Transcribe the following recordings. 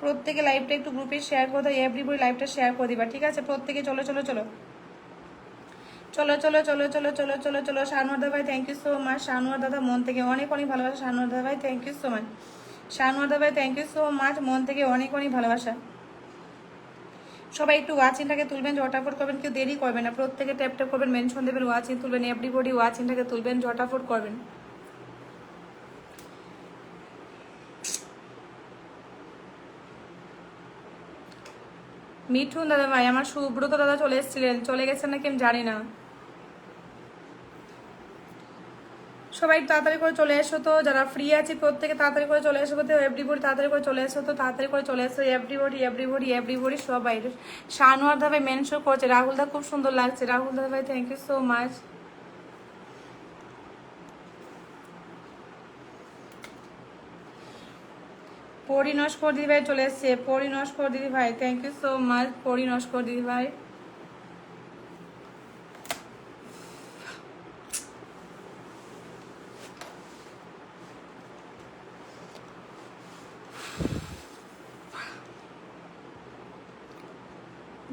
প্রত্যেকে লাইভটা একটু গ্রুপে শেয়ার করে দাও, এভরিবডি লাইভটা শেয়ার করে দিবা, ঠিক আছে? প্রত্যেকে চলো চলো চলো চলো চলো চলো চলো চলো চলো চলো। শানোয়ার দাদা ভাই thank you so much. Shanowar দাদা মন থেকে অনেক অনেক ভালোবাসা। শানোয়ার দাদা ভাই thank you so much. Shanowar দাদা ভাই থ্যাংক ইউ সো মাচ, মন থেকে অনেক অনেক ভালোবাসা। সবাই একটু ওয়াচিংটাকে তুলবেন, ঝটাফট করবেন, কেউ দেরি করবেন না, প্রত্যেকে ট্যাপ ট্যাপ করবেন, মেনশন দেবেন, ওয়াচিং তুলবেন, এভরিবডি ওয়াচিংটাকে তুলবেন, ঝটাফট করবেন। মিঠুন দাদা ভাই, আমার সুব্রত দাদা চলে এসেছিলেন, চলে গেছেন নাকি আমি জানি না। সবাই তাড়াতাড়ি করে চলে এসো তো, যারা ফ্রি আছি প্রত্যেকে তাড়াতাড়ি করে চলে এসো তো, এভরিবডি তাড়াতাড়ি করে চলে এসো তো, তাড়াতাড়ি করে চলে এসো, এভরিবডি এভরিবডি এভরিবডি সবাই। শানোয়ার দা ভাই মেনশন করছে, রাহুল দা খুব সুন্দর লাগছে, রাহুল দা ভাই থ্যাংক ইউ সো মাচ। পরি নস্কর দিদি ভাই চলে এসছে, পরি নস্কর দিদি ভাই থ্যাংক ইউ সো মাচ, পরি নস্কর দিদি ভাই।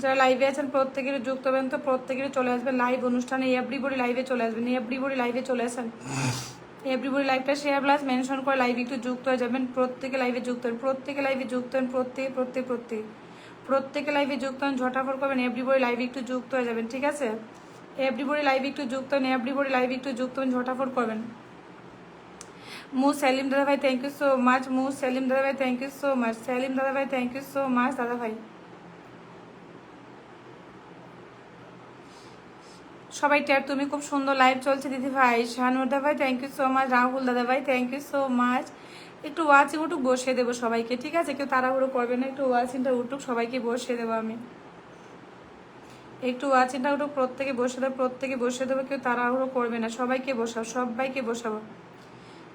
যারা লাইভে আছেন প্রত্যেকেরই যুক্ত হবেন তো, প্রত্যেকেরই চলে আসবেন লাইভ অনুষ্ঠানে, এভরিবডি লাইভে চলে আসবেন, এভরিবডি লাইভে চলে আসেন, এভরিবডি লাইভটা শেয়ার প্লাস মেনশন করে লাইভে একটু যুক্ত হয়ে যাবেন, প্রত্যেকে লাইভে যুক্ত হন, প্রত্যেকে লাইভে যুক্ত হন, প্রত্যেকে লাইভে যুক্ত হন, ঝটাফট করবেন, এভরিবডি লাইভে একটু যুক্ত হয়ে যাবেন, ঠিক আছে? এভরিবডি লাইভে একটু যুক্ত হন, এভরিবডি লাইভে একটু যুক্ত হন, ঝটাফট করবেন। মু সেলিম দাদা ভাই থ্যাংক ইউ সো মাচ, মু সেলিম দাদা ভাই thank you so much, Selim দাদা ভাই থ্যাংক ইউ সো মাচ দাদা ভাই। সবাই ট্যাপ, তুমি খুব সুন্দর লাইভ চলছে দিদি ভাই। শাহানুর দাদা ভাই thank you so much, Rahul দাদা ভাই থ্যাংক ইউ সো মাচ। একটু ওয়াচিং উঠুক বসিয়ে দেবো সবাইকে, ঠিক আছে? কেউ তাড়াহুড়ো করবে না, একটু ওয়াচিংটা উঠুক সবাইকে বসিয়ে দেবো আমি, একটু ওয়াচিংটা উঠুক, প্রত্যেকে বসে দেবো, প্রত্যেকে বসিয়ে দেবো, কেউ তাড়াহুড়ো করবে না, সবাইকে বসাবো, সবাইকে বসাবো।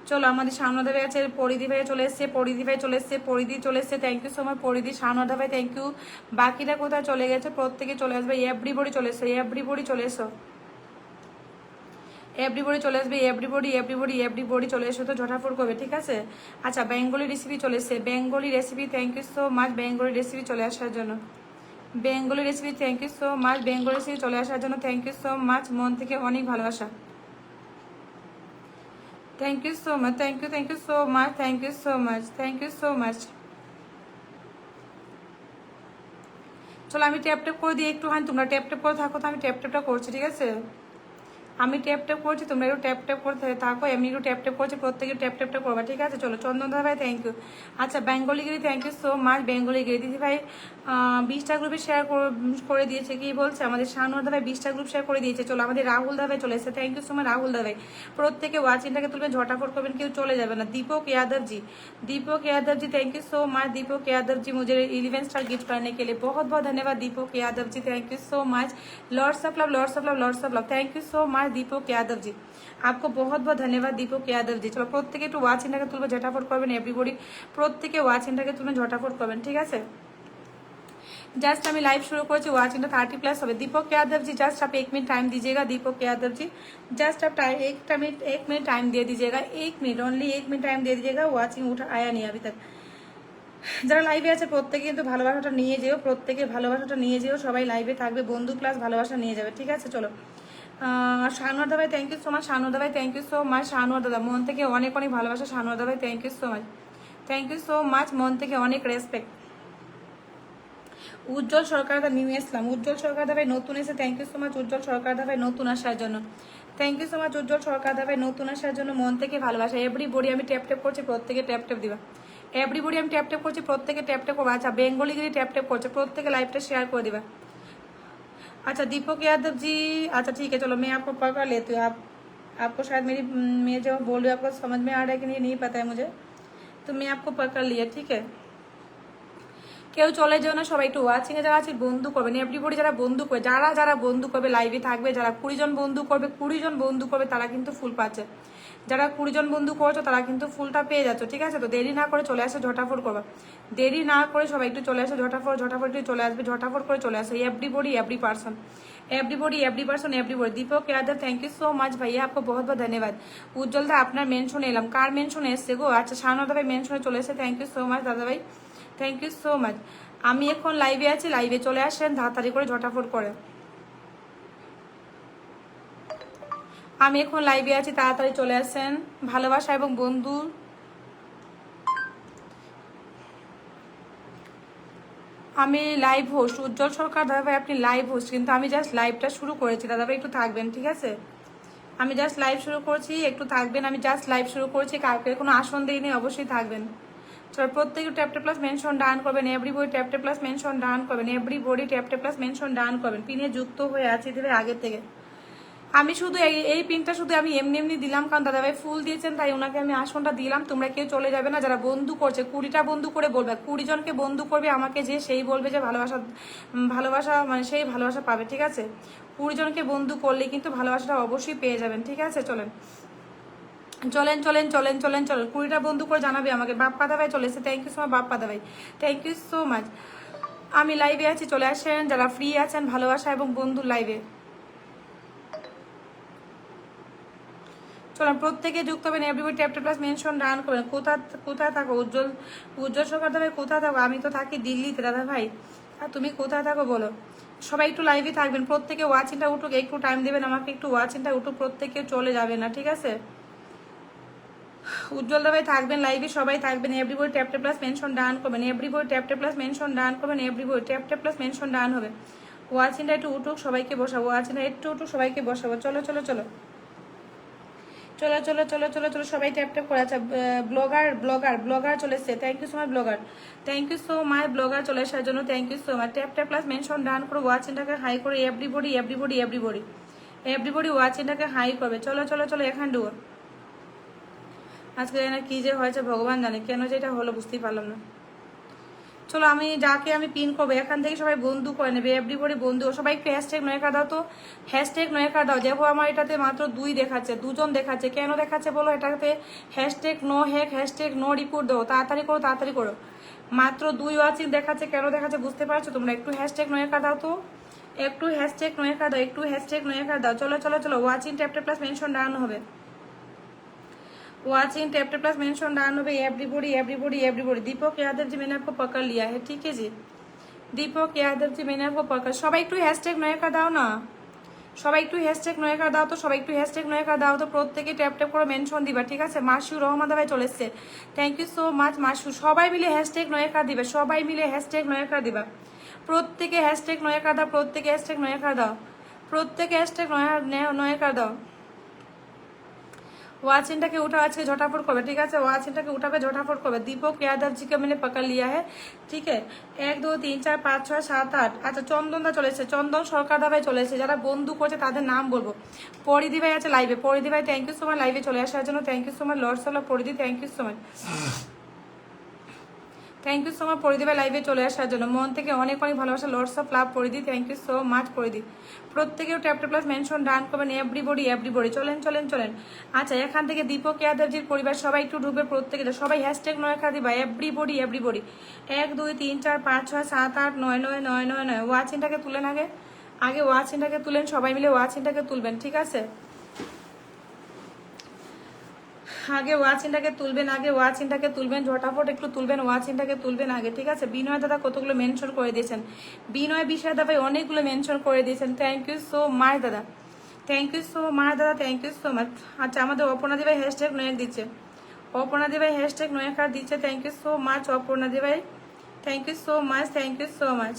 চলো আমাদের সামনে ভাই আছে, পরিধি ভাই চলে এসছে, পরিধি ভাই চলে এসছে, পরিধি চলে এসছে, থ্যাংক ইউ সো মাচ পরিধি। সামনে ভাই থ্যাংক ইউ। বাকিরা কোথায় চলে গেছে? প্রত্যেকে চলে আসবে, এভরিবডি চলে এসো, এভরিবডি চলে এসো, এভরিবডি চলে আসবে, এভরিবডি এভরিবডি এভরিবডি চলে এসো তো, ঝটাফট করবে, ঠিক আছে? আচ্ছা বেঙ্গলি রেসিপি চলে এসছে, Bengali recipe thank you so much, Bengali recipe চলে আসার জন্য, Bengali recipe thank you so much, Bengali recipe চলে আসার জন্য থ্যাংক ইউ সো মাচ, মন থেকে অনেক ভালোবাসা। Thank you so much, thank you so much, thank you so much, thank you so much. চলো আমি ট্যাপ ট্যাপ করে দিই একটুখানি, তোমরা ট্যাপ ট্যাপ করে থাকো তো, আমি ট্যাপ ট্যাপটা করছি, ঠিক আছে? আমি ট্যাপ ট্যাপ করছি, তোমরা একটু ট্যাপ ট্যাপ করতে থাকো, এমনি একটু ট্যাপ ট্যাপ করছি, প্রত্যেকে ট্যাপ ট্যাপটা করবা, ঠিক আছে? চলো চন্দন দাদা ভাই থ্যাংক ইউ। আচ্ছা বেঙ্গলিগিরি থ্যাংক ইউ সো মাচ, বেঙ্গলিগিরি দিদি ভাই 20টা গ্রুপে শেয়ার করে দিয়েছে, কি বলছে আমাদের শাহানুর দাদা ভাই 20টা গ্রুপ শেয়ার করে দিয়েছে। চলো আমাদের রাহুল দাদা ভাই চলে এসেছে, thank you so much Rahul দাদা ভাই। প্রত্যেকে ওয়াচিংটাকে তুলবেন, ঝটাফট করবেন, কেউ চলে যাবে না। दीपक यादव जी, दीपक Yadav ji thank you so much, Deepak Yadav जी मुझे 11 स्टार गिफ्ट करने के लिए बहुत बहुत धन्यवाद Deepak Yadav ji, thank you so much. Lords of love, lords of love, lords of love, thank you so much Deepak Yadav ji, आपको बहुत बहुत धन्यवाद दीपक यादव जी। चलो प्रत्येके একটু ওয়াচিংটাকে তুলবে, ঝটাফট করবেন, এভরিবডি প্রত্যেকে ওয়াচিংটাকে তুলবেন, ঝটাফট করবেন, ঠিক আছে? जस्ट हमें लाइव शुरू कर वाचिंग 30+ हो। दीपक यादव जी जस्ट आप 1 मिनट टाइम दीजिएगा, दीपक यादव जी जस्ट आप 1 मिनट टाइम दे दीजिएगा, 1 मिनट ओनली 1 मिनट टाइम दे दीजिएगा। वाचिंग उठा आया नहीं अभी तक। যারা লাইভে আছে প্রত্যেকে কিন্তু ভালোবাসাটা নিয়ে যেও, প্রত্যেকে ভালোবাসাটা নিয়ে যেও, সবাই লাইভে থাকবে, বন্ধু প্লাস ভালোবাসা নিয়ে যাবে, ঠিক আছে? চলো শাহানুর দাদা ভাই thank you so much, Shahanur দাদা ভাই thank you so much, Shahanur দাদা মন থেকে অনেক অনেক ভালোবাসা, শাহানুর দাদা ভাই thank you so much, thank you so much, মন থেকে অনেক রেসপেক্ট। উজ্জ্বল সরকার দা নিউ ইসলাম, উজ্জ্বল সরকার দা ভাই নতুন এসে, থ্যাংক ইউ সো মাচ উজ্জ্বল সরকার দা ভাই নতুন আসার জন্য, থ্যাংক ইউ সো মাচ উজ্জ্বল সরকার দা ভাই নতুন আসার জন্য, মন থেকে ভালোবাসা। এভরিবডি আমি ট্যাপ ট্যাপ করছি, প্রত্যেকে ট্যাপ ট্যাপ দিবা, এভরিবডি আমি ট্যাপ ট্যাপ করছি, প্রত্যেকে ট্যাপ ট্যাপ করবো। আচ্ছা বেঙ্গলিগিরি ট্যাপ ট্যাপ করছে, প্রত্যেকে লাইভটা শেয়ার করে দিবা। अच्छा दीपक यादव जी, अच्छा ठीक है, चलो मैं आपको पकड़ लेती हूँ। आपको शायद मेरी मैं जो बोल रही हूँ आपको समझ में आ रहा है कि नहीं पता है मुझे, तो मैं आपको पकड़ लिया, ठीक है? কেউ চলে যেও না, সবাই একটু ওয়াচিং এ যারা আছে বন্ধু করবেন, এভরিবডি যারা বন্ধু করবে, যারা যারা বন্ধু করবে লাইভে থাকবে, যারা 20 জন বন্ধু করবে, 20 জন বন্ধু করবে তারা কিন্তু ফুল পাচ্ছে, যারা 20 জন বন্ধু করছো তারা কিন্তু ফুলটা পেয়ে যাচ্ছ, ঠিক আছে? তো দেরি না করে চলে আসে, ঝটাফট করবা, দেরি না করে সবাই একটু চলে আসে, ঝটাফট ঝটাফট চলে আসবে, ঝটাফট করে চলে আসে, everybody every person, everybody every person everybody. Deepak Yadav thank you so much भैया, आपको बहुत बहुत धन्यवाद। उज्ज्वल दा আপনার মেনশন এলাম, কার মেনশন এসছে গো? আচ্ছা শাহানুর দাদা ভাই মেনশনে চলে এসে, থ্যাংক ইউ সো মাচ দাদা ভাই, থ্যাংক ইউ সো মাচ। আমি এখন লাইভে আছি, লাইভে চলে আসেন তাড়াতাড়ি করে ঝটাফট করে। আমি এখন লাইভে আছি, তাড়াতাড়ি চলে আসেন। ভালোবাসা এবং বন্ধু, আমি লাইভ হোস্ট উজ্জ্বল সরকার দাদাভাই, আপনি লাইভ হোস্ট, কিন্তু আমি জাস্ট লাইভটা শুরু করেছি দাদাভাই, একটু থাকবেন ঠিক আছে? আমি জাস্ট লাইভ শুরু করছি, একটু থাকবেন। আমি জাস্ট লাইভ শুরু করছি, কাউকে কোনো আসন দিইনি, অবশ্যই থাকবেন। চলো প্রত্যেকে ট্যাপটে প্লাস মেনশন ডান করবেন, এভরিবডি ট্যাপটে প্লাস মেনশন ডান করবেন, এভরিবডি ট্যাপটে প্লাস মেনশন ডান করবেন। পিনে যুক্ত হয়ে আছে দেবে আগের থেকে। আমি শুধু এই পিনটা শুধু আমি এমনি এমনি দিলাম, কারণ দাদাভাই ফুল দিয়েছেন তাই ওনাকে আমি আসনটা দিলাম। তোমরা কেউ চলে যাবে না, যারা বন্ধু করছে 20টা বন্ধু করে বলবে, 20 জনকে বন্ধু করবে আমাকে, যে সেই বলবে যে ভালোবাসা ভালোবাসা মানে সেই ভালোবাসা পাবে, ঠিক আছে? 20 জনকে বন্ধু করলে কিন্তু ভালোবাসাটা অবশ্যই পেয়ে যাবেন, ঠিক আছে? চলেন চলেন চলেন চলেন চলেন চলেন 20টা বন্ধু করে জানাবে আমাকে। বাপ্পা দাভাই চলে এসেছে, thank you so much Bappa দাভাই, থ্যাংক ইউ সো মাচ। আমি লাইভে আছি, চলে আসেন যারা ফ্রি আছেন ভালোবাসা এবং বন্ধুর লাইভে। চলেন প্রত্যেকে যুক্ত হবেন, everybody tap tap plus mention done করবেন। কোথায় থাকো উজ্জ্বল সরকার দাদাভাই? কোথায় থাকো? আমি তো থাকি দিল্লিতে দাদা ভাই, আর তুমি কোথায় থাকো বলো? সবাই একটু লাইভে থাকবেন, প্রত্যেকে ওয়াচিংটা উঠুক, একটু টাইম দেবেন আমাকে, একটু ওয়াচিংটা উঠুক, প্রত্যেকে চলে যাবে না, ঠিক আছে? উজ্জ্বল দাভাই থাকবেন লাইভে, সবাই থাকবেন। Everybody tap tap plus mention done করবেন, everybody tap tap plus mention done করবেন, everybody tap tap plus mention done হবে। ওয়াচিংটা একটু উঠুক, সবাইকে বসাবো, ওয়াচিংটা একটু উঠুক, সবাইকে বসাবো। চলো চলো চলো চলো চলো চলো চলো চলো সবাই ট্যাপ ট্যাপ করে। আচ্ছা ব্লগার চলে এসছে, thank you so much blogger, thank you so much blogger চলে আসার জন্য, thank you so much. Tap tap plus mention done করে ওয়াচিংটাকে হাই করে এভরিবডি এভরিবডি এভরিবডি এভরিবডি ওয়াচিংটাকে হাই করবে। চলো চলো চলো এখান ডুয়ো। আজকে না কি যে হয়েছে ভগবান জানে, কেন যেটা হলো বুঝতেই পারলাম না। চলো আমি যাকে আমি পিন করবো এখান থেকে সবাই বন্ধু করে নেবে, এভরিবডি বন্ধু। সবাই একটু হ্যাশট্যাগ নয়কা দাও তো, হ্যাশট্যাগ নয়কা দাও। দেখো আমার এটাতে মাত্র 2 দেখাচ্ছে, 2 জন দেখাচ্ছে, কেন দেখাচ্ছে বলো? এটাতে hashtag no hack, hashtag no report দাও, তাড়াতাড়ি করো তাড়াতাড়ি করো। মাত্র 2 ওয়াচিং দেখাচ্ছে, কেন দেখাচ্ছে বুঝতে পারছো তোমরা? একটু হ্যাশট্যাগ নয়কা দাও তো, একটু হ্যাশট্যাগ নয়কা দাও, একটু হ্যাশট্যাগ নয়কা দাও। চলো চলো চলো watching tap tap plus mention done হবে, watching tap tap plus mention down हो गई। Everybody everybody everybody. Deepak Yadav ji मैंने आपको पकड़ लिया है, ठीक है जी। दीपक यादव जी मैंने आपको पकड़। সবাই একটু হ্যাশট্যাগ নয়কা দাও না, সবাই একটু হ্যাশট্যাগ নয়কা দাও তো, সবাই একটু হ্যাশট্যাগ নয়কা দাও তো, প্রত্যেকে ট্যাপ ট্যাপ করে মেনশন দিবা, ঠিক আছে? মাসু রহমান ভাই চলে এসছে, থ্যাংক ইউ সো মাচ মাসু। সবাই মিলে হ্যাশট্যাগ নয়কা দিবে, সবাই মিলে হ্যাশট্যাগ নয়কা দিবা, প্রত্যেকে হ্যাশট্যাগ নয়কা দাও, প্রত্যেকে হ্যাশট্যাগ নয়কা দাও, প্রত্যেকে হ্যাশট্যাগ নয়কা দাও। ওয়াচিংটাকে उठा আজকে झटाफट করবে, ঠিক আছে? ওয়াচিংটাকে उठाবে झटाफट করবে। दीपक यादव जी का मैंने पकड़ लिया है, ठीक है। 1 2 3 4 5 6 7 8। আচ্ছা চন্দন দা চলে এসেছে, চন্দন সরকার দা ভাই চলে এসেছে। যারা বন্ধু করছে তাদের নাম বলবো। পরিদি ভাই আছে লাইভে, পরিদি ভাই থ্যাংক ইউ সো মাচ লাইভে চলে আসার জন্য, thank you so much. Lords of Paridi thank you so much, thank you so much Paridi ভাই লাইভে চলে আসার জন্য, মন থেকে অনেক অনেক ভালোবাসা। Lords of love Paridi, thank you so much Paridi. প্রত্যেকেও tap tap plus mention done করবেন, এভরিবডি এভরিবডি। চলেন চলেন চলেন। আচ্ছা এখান থেকে দীপক যাদবজির পরিবার সবাই একটু ঢুকবে, প্রত্যেকে সবাই হ্যাশট্যাগ নয়কা দিবা, এভরিবডি এভরিবডি। 1 2 3 4 5 6 7 8 9 9 9 9 9। ওয়াচিংটাকে তুলেন, আগে আগে ওয়াচিংটাকে তুলেন, সবাই মিলে ওয়াচিংটাকে তুলবেন, ঠিক আছে? আগে ওয়াচিংটাকে তুলবেন, আগে ওয়াচিংটাকে তুলবেন, ঝটাফট একটু তুলবেন, ওয়াচিংটাকে তুলবেন আগে, ঠিক আছে? বিনয় দাদা কতগুলো মেনশন করে দিয়েছেন, বিনয় বিষয় দাদা ভাই অনেকগুলো মেনশন করে দিয়েছেন, থ্যাংক ইউ সো মাচ দাদা, থ্যাংক ইউ সো মাচ দাদা, থ্যাংক ইউ সো মাচ। আচ্ছা আমাদের অপর্ণাদি ভাই হ্যাশট্যাগ নয়েক দিচ্ছে, অপর্ণাদি ভাই হ্যাশট্যাগ নয়েক আর দিচ্ছে, থ্যাংক ইউ সো মাচ অপর্ণাদি ভাই, thank you so much, thank you so much.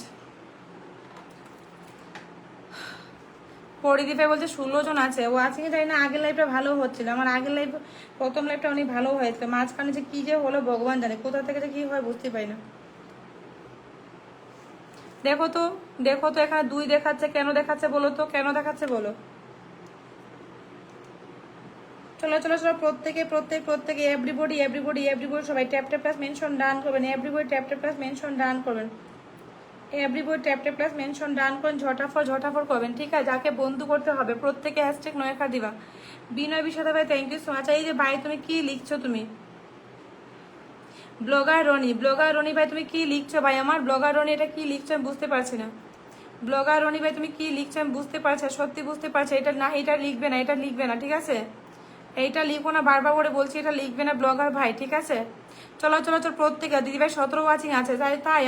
Paridip ভাই বলছে 16 জন আছে ওয়াচিং এ, জানি না আগের লাইভটা ভালো হচ্ছিল, আমার আগের লাইভ প্রথম লাইভটা অনেক ভালো হয়েছিল, মাঝখানে যে কি যে হলো ভগবান জানে, কোথা থেকে যে কি হয় বুঝতে পারি না। দেখো তো দেখো তো এখানে 2 দেখাচ্ছে, কেন দেখাচ্ছে বলো তো, কেন দেখাচ্ছে বলো? চলো চলো চলো প্রত্যেকে প্রত্যেকে এভরিবডি এভরিবডি এভরিবডি সবাই tap tap plus mention done করবেন, everybody tap tap plus mention done করবেন, everybody tap tap plus mention done করেন, ঝটাফট করবেন, ঠিক আছে? যাকে বন্ধু করতে হবে প্রত্যেকে হ্যাশট্যাগ নয়কা দিবা। বিনয় বিষয় ভাই থ্যাংক ইউ সো মাচ। এই যে ভাই তুমি কি লিখছো, তুমি ব্লগার রনি ভাই তুমি কি লিখছো ভাই? আমার ব্লগার রনি এটা কি লিখছো আমি বুঝতে পারছি না। ব্লগার রনি ভাই তুমি কি লিখছো আমি বুঝতে পারছি, সত্যি বুঝতে পারছি। এটা না, এটা লিখবে না, এটা লিখবে না, ঠিক আছে? এইটা লিখো না, বারবার করে বলছি এটা লিখবে না ব্লগার ভাই, ঠিক আছে? চলো চলো চলো, প্রত্যেকে দিদিভাই 17 ওয়াচিং আছে, তাই তাই